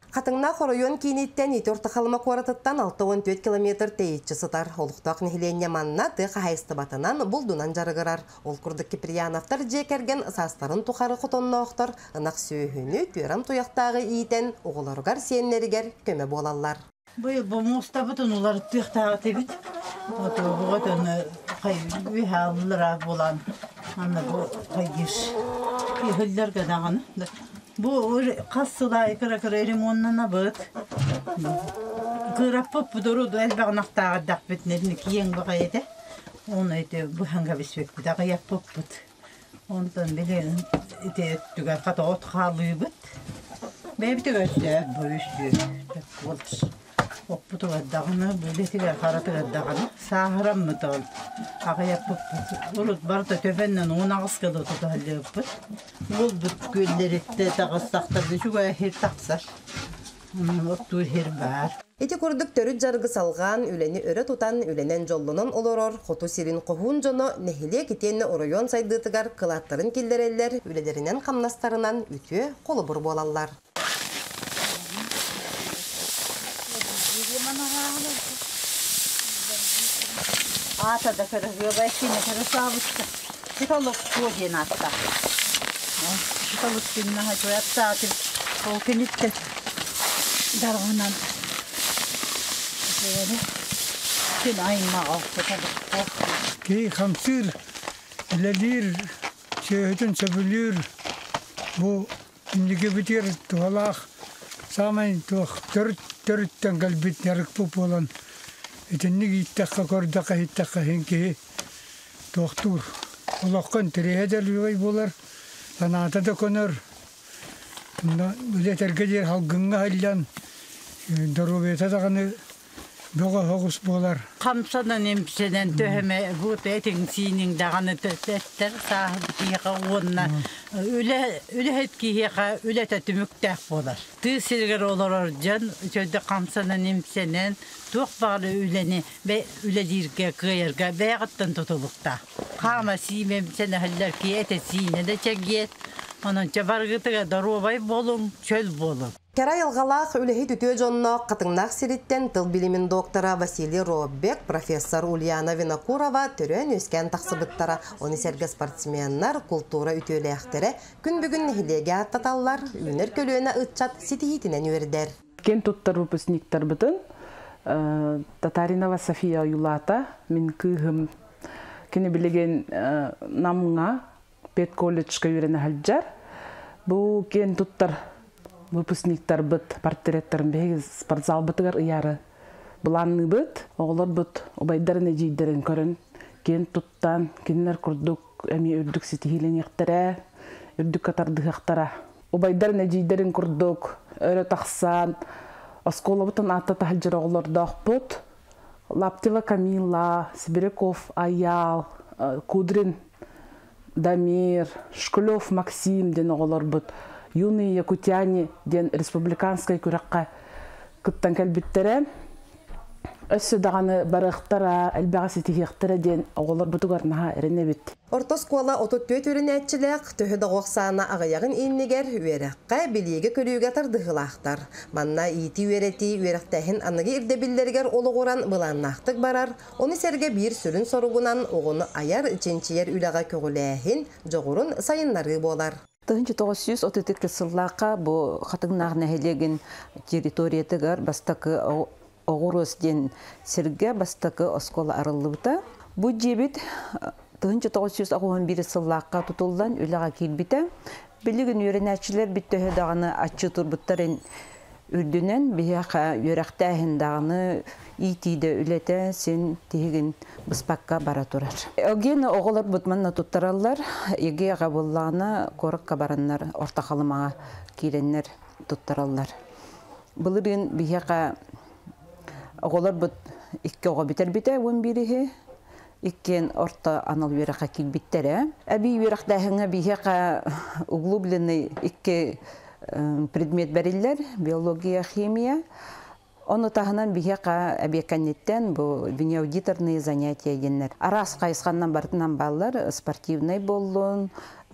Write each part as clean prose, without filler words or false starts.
Қатыңна хоройон кейнеттен итөрті қалыма қуаратыттан 6-14 километр тейітші сытар. Олықтақ нехиленне манна тұқы хайысты батынан бұлдунан жарығырар. Ол күрдік Киприяновтар жекерген састарын тұқары құтонна оқтар. Инақ сүйіхіні түрам тұяқтағы ийтен оғыларғар сенлерігер көмі болалар. Бұл мұста бұтын олар тұяқтағы тебет. Бұғытын үйхалылыра болан. Анна бұл қайгеш. Үйхілдер кәдағаны. Bu kasıda kıra limonuna bak. Kırapıp bu doğru da elbette nakta dakbet nedeni kiyen bakaydı. Onu ete bu hangi bisbek bir daha yapıp bit. Ondan bile ete tüga kata ot halıyı bit. Ben bir tüga işte bu işi olmuş. O bu tüga dağını böyle tüga karatı dağını sahram mı tal. Ağa yapıp bit. Olur barda tependen ona askıda tutalım bit. Ol bu gölleri de tağıstaqtırdı şu kadar her taqsar. Ottur her var. Eti kurduk törü jargı salgan, üleni öre tutan, ülenen jollunan oloror, xotu sirin qohun jono, nehile kitenni oroyon saydıtıgar, kılatların kildereller, ülelerinen kamnastarınan ütü, kolu bur bolallar. Ata da kırık yoga eşine kırık sabıçtı. Çıkalık koyun hatta. Çıkalık gününe hacı yapsa atır. O kenitte. Darğanan. Böyle. Gün ayına altı tabii. Ki hamsır, lelir, şehitun sebülür. Bu indiki bitir tuhalak. Samayın tuğ dörtten kalbit yarık bu olan. Etenlik ittakka kordaka hittakka henki doktor. Olakkan tereyeder yuvay bolar. Sanata da konur. Böyle terkecer halgınga halyan. Dorobeta da kanı doğa hokus bolar. Kamsadan emseden töheme bu etin sinin dağını tetler sahibi onna öyle hetki öyle tetümükte bolar. Tı silger olur can çölde kamsadan emseden çok bağlı üleni ve üle dirge kıyırga beyattan tutulukta. Kama simem sene haller ki ete sine de çekiyet. Onun çabargıtıga darubay bolun çöl bolun. Keray Algalaq ülehi tütüö jonno katыңnaq siritten tıl bilimin doktora Vasiliy Роббек, professor Ulyana Vinokurova törön ösken taqsıbıttara onu serge sportsmenler kultura ütüöleğtere gün bugün nehilege attatallar üner kölüöne ıtçat sitihitinen üerder. Кен туттар выпускниктар бытын Татаринова София Юлата мен кыгым кені билеген намыңа пет колледжка үйрене халджар. Бу кен туттар выпускниктар быт портреттерин беги спортзал бытыгар ыяры буланны быт оголор быт обайдарын эжийдерин көрөн кен туттан кинилер курдук эми үрдүк ситихиленектере үрдүк катардыктара обайдарын эжийдерин курдук өрө таксан оскола бытын атта тахалжыр оголордох быт Лаптева Камила, Сибиряков Аял, Кудрин Дамир, Шкулев Максим ден оголор быт юные якутяне ден республиканской күрәккә кыттан кәлбиттере өссө даганы барыктара әлбәгә ситихтера ден оголор бутугарна эрене бит. Орта школа 34 үрінәтчілік төхі дағуқсана ағаяғын еннегер үйеріққа білеге көліуге тардығылақтар. Манна ити үйерети үйеріқтәхін анығы ирдебілдергер олығыран бұланнақтық барар. Оны серге бір сүрін соруғынан оғыны аяр ченчиер үліға көгіләхін жоғырын сайынлары болар. 1932 сыллаққа бұл қатыңнақ нәхелеген территориятығар бастақы оғырыз ден серге бастақы оскола арылы бұта. Бұл жебет 1911 сыллаққа тұтылдан үліға келбіті. Білігін үйренәтшілер бітті дағаны атчы тұрбыттарын үрдінен бияқа үйрәқтәхін дағаны итиді үлеті сен тегін бұспаққа бара тұрар. Оген оғылар бұтманна тұттаралар, еге ғабыллағына қорыққа бараннар, ортақалымаға кереннер тұттаралар. Бұлырын бияқа оғылар бұт икі оға бітер біті 11-і, иккен орта анал үйрәқа келбіттері. Әбі үйрәқтәхіңі бияқа углубленный икі предмет бәрілер, биология, химия. Оны тағынан бияқа әбекәнеттен бұл винеаудиторные занятия денер. Арас қайысқаннан бартынан балалар спортивный болуын,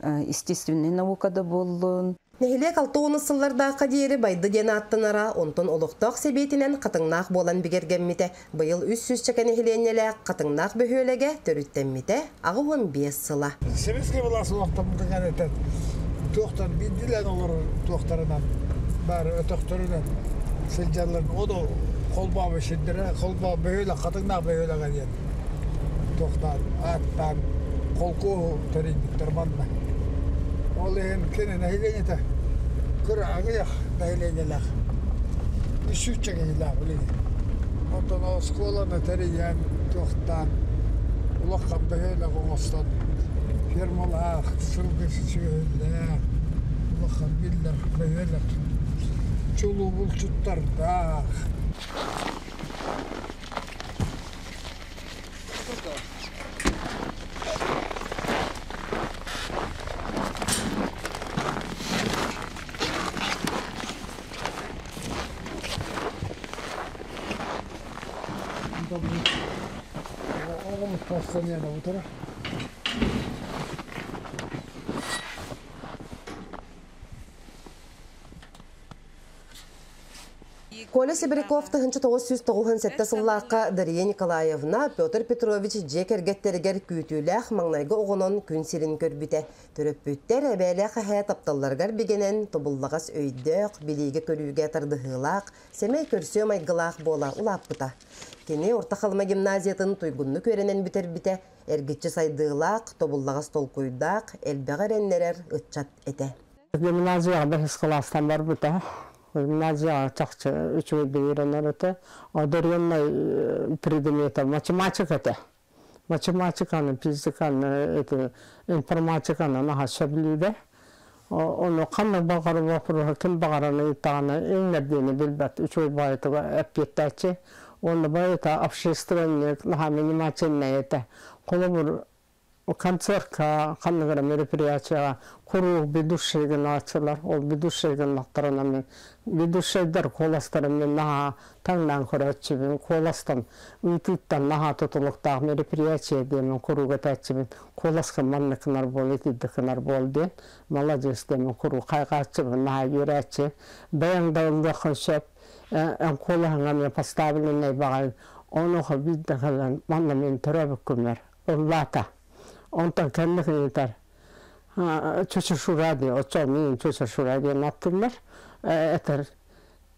естественный наукада болуын. Нехилек 6 сыллардааққа дейері байды дені аттынара, онтон олықтақ себетінен қатыңнақ болан бігергенмите, бұйыл 300 чекен нехиленелі қатыңнақ бөхөлеге төріттенмите, ағы 15 сыла. Советский власть уақытымды ғанетен, тоқтар бейділен олар тоқтарынан, бәрі өтіқтірінен, сілжаларын, оны қолба бішіндірі, қолба бөхөлі, қатыңнақ бөхөлі ғаден. Тоқтар, аттан, қолқу төрейін тұрманна. Ол ең кені нәйленеті, көрі ағыяқ нәйленеләқ. Үшүтчі кейләқ білейді. Онтан ол сколаны тәрейен тоқтан, ұлаққан бөхөлі қоңыстан, фермалақ, сұргысы сүйеләқ, ұлаққан білдер бөхөлі, чулу бұлчыттардақ. Oğlum pastaneye de otura. Коля Сибиряковты 1997 сыллаққа Дарья Николаевна Петр Петрович жекергеттергер күйтіләқ маңнайғы оғынан күн сирин көрбіте. Төрөппүттер әбәлі қағая тапталларғар бігенен тобыллағас өйдіқ, білейге көріге тардығылақ, семей көрсі майғылақ бола ұлаппыта. Кені орта қалыма гимназиятын туйгунны көренен бітер біте, әргітчі сайдығылақ, тобыллағас толкуйдақ, әлбәғар әннерер ұтчат әте. Гимназияға бәхіс қыластан бар бұта. Гимназияға чақчы үші бейірінер өте. Одырынной предметі математика әте. Математиканы, физиканы, информатиканы наға білейді. Оны қанны бағары бақыры, кім бағараны итағаны еңнердені білбәт үші байытыға әппеттәтші. Оны байыта общественник наға миниматинне әте. Қолы бір концертка, қанныгыра мероприятияға құруық бедушшейген ачылар. Ол бедушшейген нақтарына мен бедушшейдер қоластарын мен наға таңнан көрәтшібін, қоластан үйтіттен наға тұтылықтағы мероприятия демен құруға тәтшібін, қоласқы маннықынар бол, етідікінар бол ден, маладес демен құру қайғатшыбын, наға ерәтші, бәяңда ұлдақын шөп, қолағыңа мен поставленный бағай, оныға биддіғілін манна мен түрәбік көмер, ұллата. Ondan kendine yeter. Çocuk şurada, o çoğunun çocuk şurada naptırlar. Eter,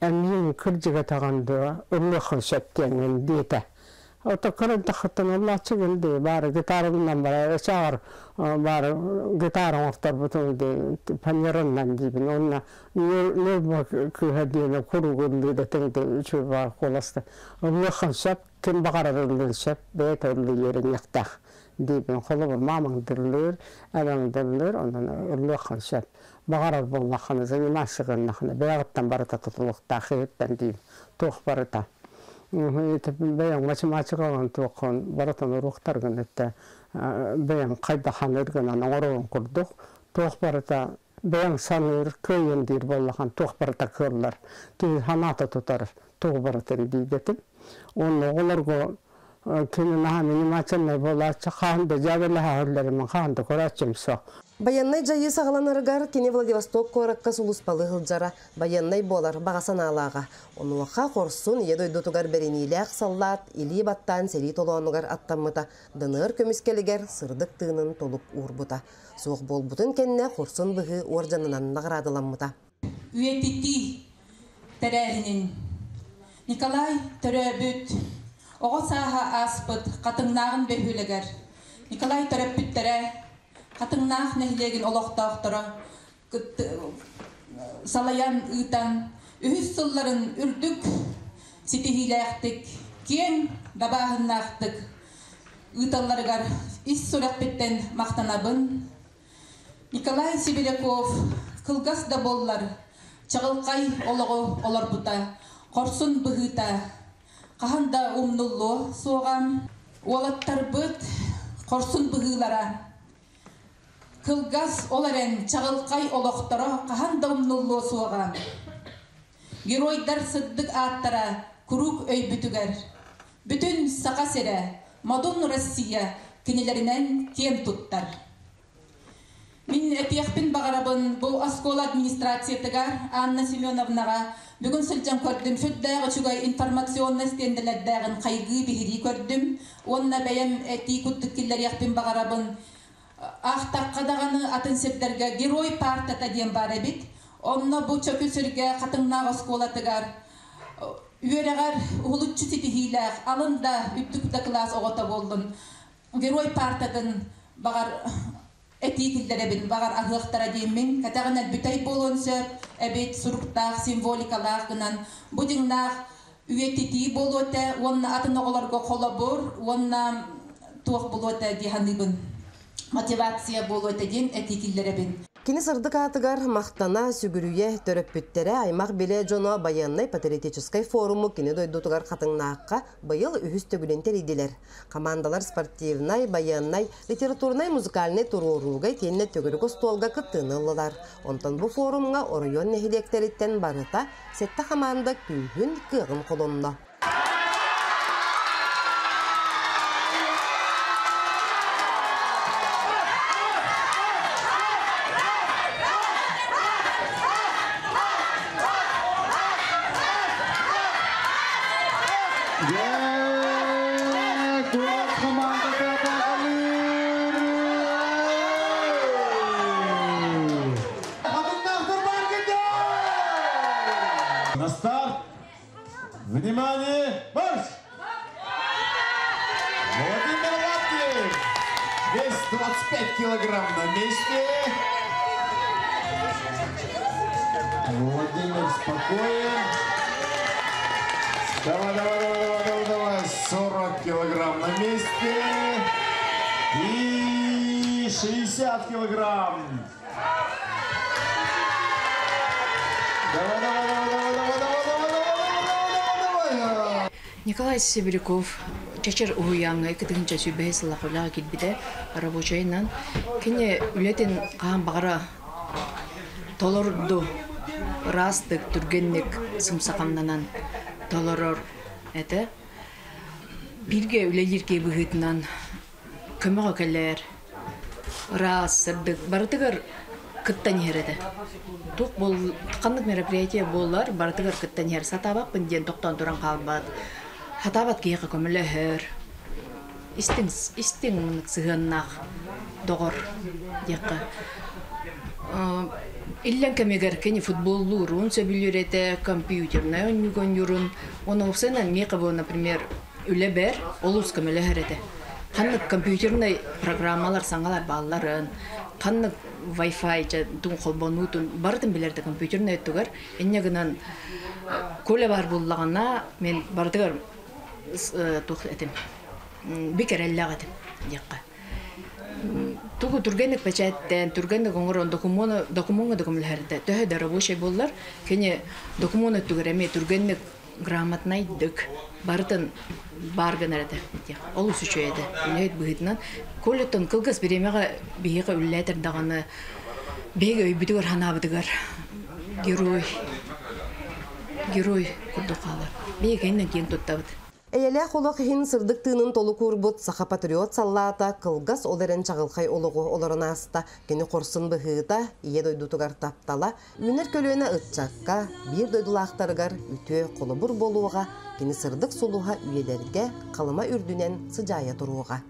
eminim kırcığa tağındı, ırlıqın şeptiyenin diyete. O da kırın taxıttın Allah çıkıldı, bari gitarımdan bari çağır, bari gitarım ortar bütün panyarından diyebin. Onunla ne bak kıyhediyene kuru güldü de tengde üçü var kolastı. Irlıqın şep, kim bakar ırlıqın şep, beyt ırlı yerin yaktaq. Diyebin, kolu bir mamın dırılır, adam dırılır, ondan ırlıqın şep. Bağarar bulmaqını, zanimasıqınlaqını, beyağıttan barıta tutuluqta, xeyitten diyeyim, toq barıta. Beyan matematika olan toqun, barıtan uruqtargın ette, beyan qaydaxan ergenen oruğun kurduk, toq barıta, beyan sanır, köyün deyir bollaqan, toq barıta kırlar, deyir hanata tutarır, toq barıtan deydetim. Onu oğlargo, kini naha minimaçanlar bolla, çaqağında jabirlaha hırlarımın qağında koraçım soq. Bayanнай жайы сағаланарыгар кені Владивосток коракка сулуспалы хылжара bayanнай болар бағасан алаға. Онуақа қорсын едойдутугар берениләқ саллат, или баттан сери толуанугар аттамыта, дыныр көміскелігер сырдық тыынын толуп урбута. Соқ болбутын кенне қорсын бұғы оржанынан нағырадыламыта. Үйетити тәрәлінің Николай төрөбүт, оғы саға аспыт, қатыңнағын бөхілігер. Николай төрөппүттәрі Қатыңнақ нәхілеген олықтақтыра, салаян ұйтан, үхіс сылларын үрдік, сетихиләқтік, кен дабағыннақтық, ұйталарығар ис сөрәқпеттен мақтанабын. Николай Сибиряков қылғас да боллар, чағылқай олығы олар бұта, қорсын бұғыта, қағанда умнуллы соған, олаттар бұт, қорсын бұғылара. Кылгас оларен чағылқай олықтара қағанда умнуллы соған. Геройдар сыддық аттара күрік өй бүтігер. Бүтін сақа сере, Мадун Россия кенелерінен кем тұттар. Min etiyakpin bağarabın bu askola administrasiyetigar Anna Semyonovnaga bugün sılcan kördüm. Şuddağı çugay informasyonla istendilerden kaygı bihiri kördüm. Onna beyem eti kuttukiller yakpin bağarabın ahtakka dağını atın sepderge Geroy Partata diyen bare bit. Onna bu çöküsürge katınnağı askolatıgar üyeregar ulutçu titihiler alında üttükte klas oğota boldun. Geroy Parta'dan bağar etikillere bin, bağır ahıqtara deyimin, katağına bütay bolon söp, ebet suruktağ, simvolikalar gınan, bu dinağ üyetiti bolote, onna atına olarga kolabor, onna tuğ bolote dihanibin, motivasiya bolote din etikillere bin. Kini sırdık atıgar mahtana sügürüye töröpüttere aymaq bile jono bayanlay patriotiçiskay forumu kini doydutugar katınnaaqqa bayıl ühüs tögülenter idiler. Komandalar sportivnay, bayanlay, literaturnay, muzikalnay tururugay tenne tögürük ostolga kıttığınılılar. Ondan bu forumga orayon nehilekteritten barıta sette hamanda kühün kığın kolonuna. На старт! Внимание! Марш! Владимир Лаптев! Вес 25 килограмм на месте. Владимир спокоен. Давай. 40 килограмм на месте. И 60 килограмм. Давай. Николай Сибиряков, чачар уянга икдинча сүбэс лахула килбиде рабочайнан кине үлетен каан багара толорду растык түргенник сымсакамнанан толорор эте бирге үлелирге быгытынан көмөгө келер раз сырдык бартыгар кыттан ереде. Тук бол кандык мероприятие болар бартыгар кыттан ер сатабакпын ден токтон туран калбат. Хатабат кийге көмөлөөр. Истин мынык сыгыннак догор якка. Иллен кемегер кени футболлур, он сөбүлүрете компьютерне ойнугон юрун. Оны оксенен мекабы, например, үлебер, олус көмөлөөрете. Кандык компьютерный программалар саңалар балларын, кандык Wi-Fi же дун колбонутун бардын билерде компьютерный өттүгөр. Эннегинен коле бар буллагана мен бардыгар тух этим. Бикереллак этим якка. Тугу тургенек печаттен, тургенек оңорон документ документтерде төһө рабочий боллар. Кене документ өттүгөр эме тургенек грамотный дык бардын барганарда. Ол үчөйдө. Нөйт быгытнан колеттон кылгыс биремеге бийге үллетер даганы беге өйбүтүгөр ханабыдыгар. Герой курдукалар. Бегенен кийин туттабыт. Эйеле холок хин сырдык тыынын толу курбут саха патриот саллаата кылгас олерен чагылхайологу олорона аста кени корсын быхыта ие дойдутугар таптала үнер көлөөнө ытчакка бир дойдулаактарыгар үтө колобур болууга кени сырдык сулууга үйелерге калыма үрдүнен сыжая турууга